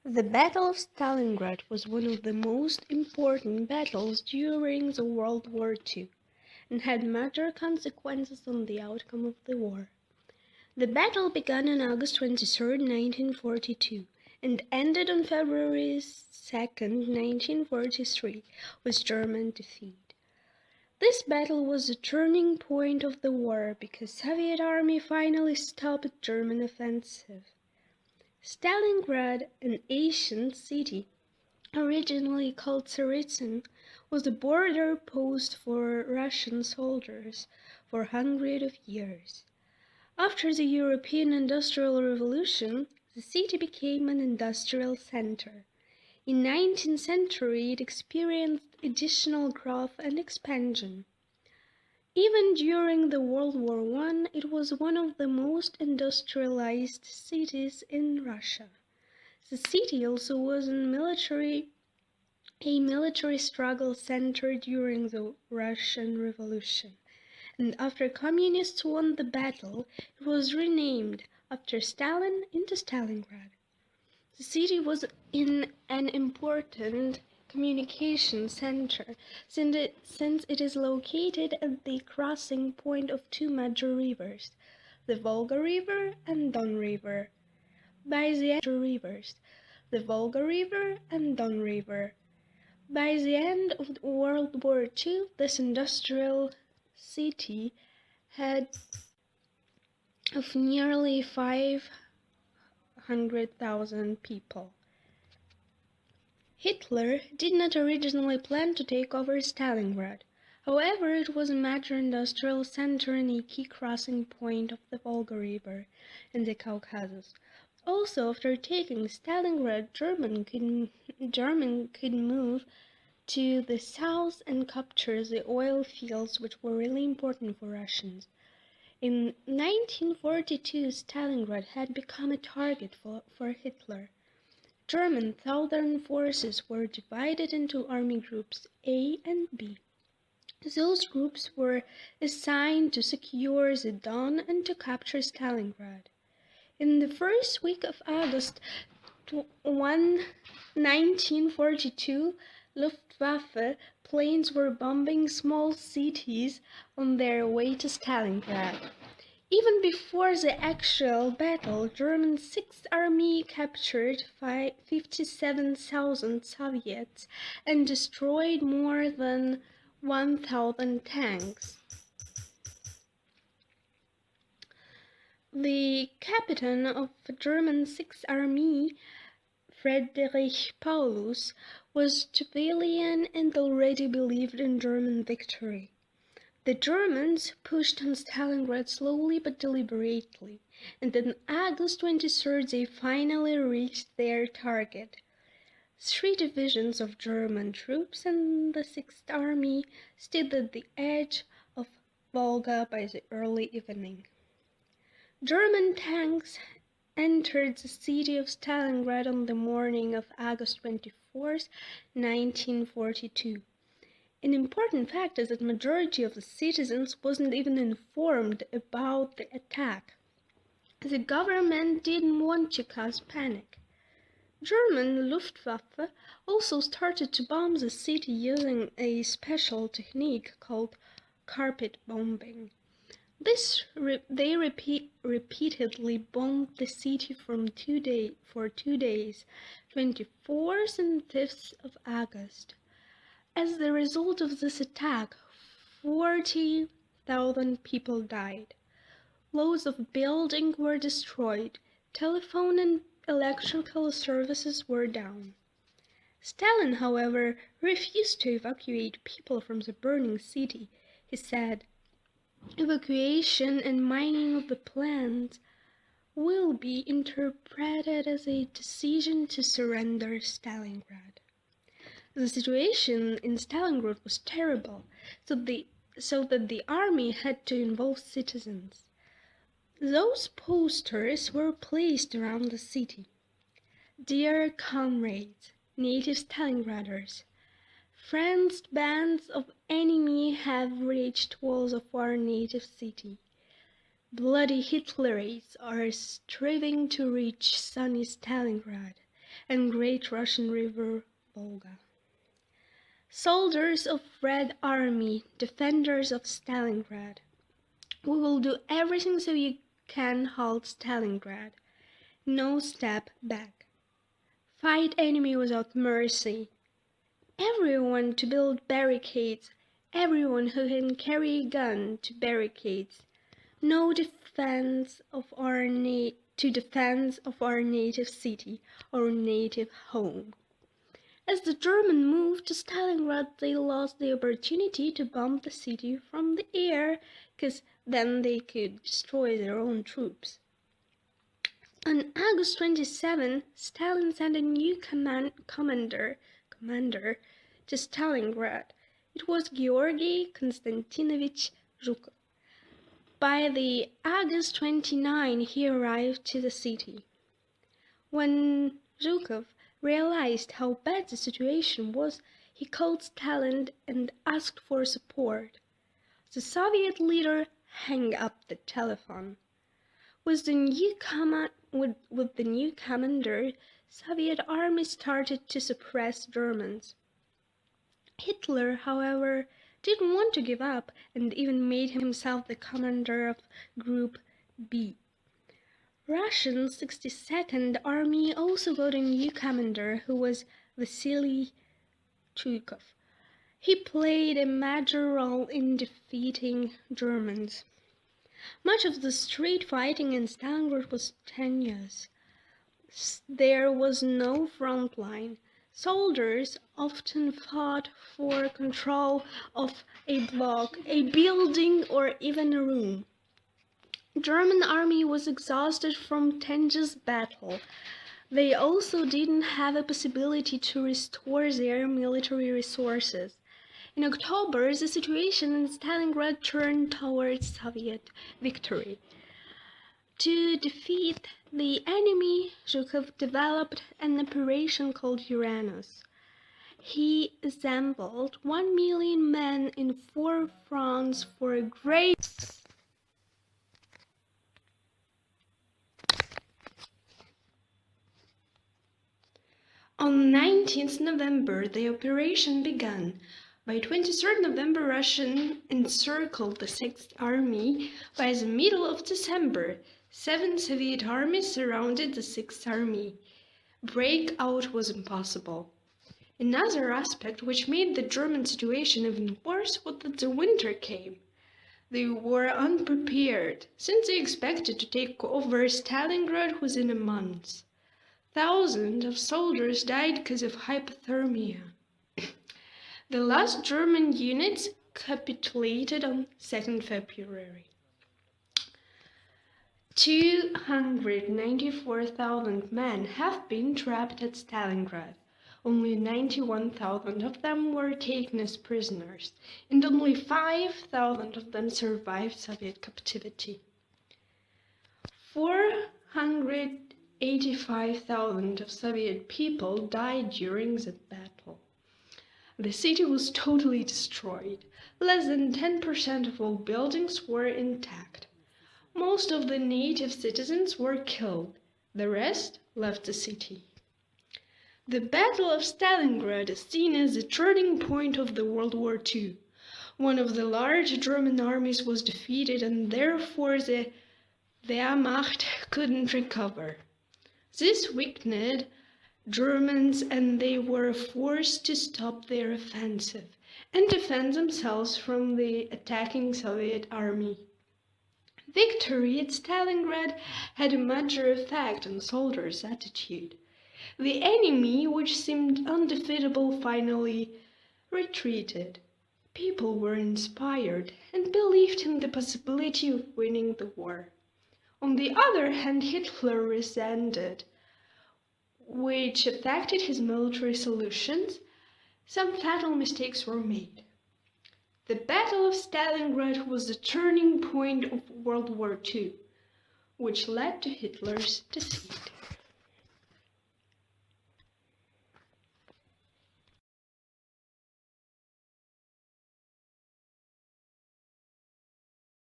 The Battle of Stalingrad was one of the most important battles during the World War II and had major consequences on the outcome of the war. The battle began on August 23, 1942, and ended on February 2, 1943, with German defeat. This battle was a turning point of the war because Soviet army finally stopped German offensive. Stalingrad, an ancient city originally called Tsaritsyn, was a border post for Russian soldiers for hundreds of years. After the European Industrial Revolution, the city became an industrial center. In the 19th century, it experienced additional growth and expansion. Even during the World War I, it was one of the most industrialized cities in Russia. The city also was a military struggle center during the Russian Revolution, and after communists won the battle, it was renamed after Stalin into Stalingrad. The city was an important communication center since it is located at the crossing point of two major rivers, the Volga River and Don River. By the end of World War II, this industrial city had of nearly 500,000 people. Hitler did not originally plan to take over Stalingrad. However, it was a major industrial center and a key crossing point of the Volga River in the Caucasus. Also, after taking Stalingrad, German could move to the south and capture the oil fields, which were really important for Russians. In 1942, Stalingrad had become a target for Hitler. German southern forces were divided into army groups A and B. Those groups were assigned to secure the Don and to capture Stalingrad. In the first week of August 1942, Luftwaffe planes were bombing small cities on their way to Stalingrad. Even before the actual battle, German Sixth Army captured 57,000 Soviets and destroyed more than 1,000 tanks. The captain of the German Sixth Army, Friedrich Paulus, was Javellian and already believed in German victory. The Germans pushed on Stalingrad slowly but deliberately, and on August 23rd they finally reached their target. 3 divisions of German troops and the Sixth Army stood at the edge of Volga by the early evening. German tanks entered the city of Stalingrad on the morning of August 24th, 1942. An important fact is that the majority of the citizens wasn't even informed about the attack. The government didn't want to cause panic. German Luftwaffe also started to bomb the city using a special technique called carpet bombing. They repeatedly bombed the city for 2 days, 24th and 5th of August. As the result of this attack, 40,000 people died. Loads of buildings were destroyed. Telephone and electrical services were down. Stalin, however, refused to evacuate people from the burning city. He said, "Evacuation and mining of the plant will be interpreted as a decision to surrender Stalingrad." The situation in Stalingrad was terrible, so that the army had to involve citizens. Those posters were placed around the city. "Dear comrades, native Stalingraders, France bands of enemy have reached walls of our native city. Bloody Hitlerites are striving to reach sunny Stalingrad, and Great Russian River Volga. Soldiers of Red Army, defenders of Stalingrad. We will do everything so you can hold Stalingrad. No step back. Fight enemy without mercy. Everyone to build barricades. Everyone who can carry a gun to barricades. No defense of our defense of our native city, our native home. As the Germans moved to Stalingrad, they lost the opportunity to bomb the city from the air, because then they could destroy their own troops. On August 27, Stalin sent a new commander to Stalingrad. It was Georgy Konstantinovich Zhukov. By the August 29, he arrived to the city. When Zhukov realized how bad the situation was, he called Stalin and asked for support. The Soviet leader hung up the telephone. With the new commander, Soviet army started to suppress Germans. Hitler, however, didn't want to give up and even made himself the commander of Group B. Russian 62nd Army also got a new commander who was Vasily Chuikov. He played a major role in defeating Germans. Much of the street fighting in Stalingrad was tenuous. There was no front line. Soldiers often fought for control of a block, a building, or even a room. German army was exhausted from Tenji's battle. They also didn't have a possibility to restore their military resources. In October, the situation in Stalingrad turned towards Soviet victory. To defeat the enemy, Zhukov developed an operation called Uranus. He assembled 1 million men in 4 fronts for a great On 19th November, the operation began. By 23rd November, Russia encircled the 6th Army. By the middle of December, 7 Soviet armies surrounded the 6th Army. Breakout was impossible. Another aspect which made the German situation even worse was that the winter came. They were unprepared, since they expected to take over Stalingrad within a month. Thousands of soldiers died because of hypothermia. The last German units capitulated on 2nd February. 294,000 men have been trapped at Stalingrad. Only 91,000 of them were taken as prisoners, and only 5,000 of them survived Soviet captivity. 485,000 of Soviet people died during that battle. The city was totally destroyed. Less than 10% of all buildings were intact. Most of the native citizens were killed. The rest left the city. The Battle of Stalingrad is seen as the turning point of the World War II. One of the large German armies was defeated, and therefore the Wehrmacht couldn't recover. This weakened Germans, and they were forced to stop their offensive and defend themselves from the attacking Soviet army. Victory at Stalingrad had a major effect on soldiers' attitude. The enemy, which seemed undefeatable, finally retreated. People were inspired and believed in the possibility of winning the war. On the other hand, Hitler resented, which affected his military solutions. Some fatal mistakes were made. The Battle of Stalingrad was the turning point of World War II, which led to Hitler's defeat.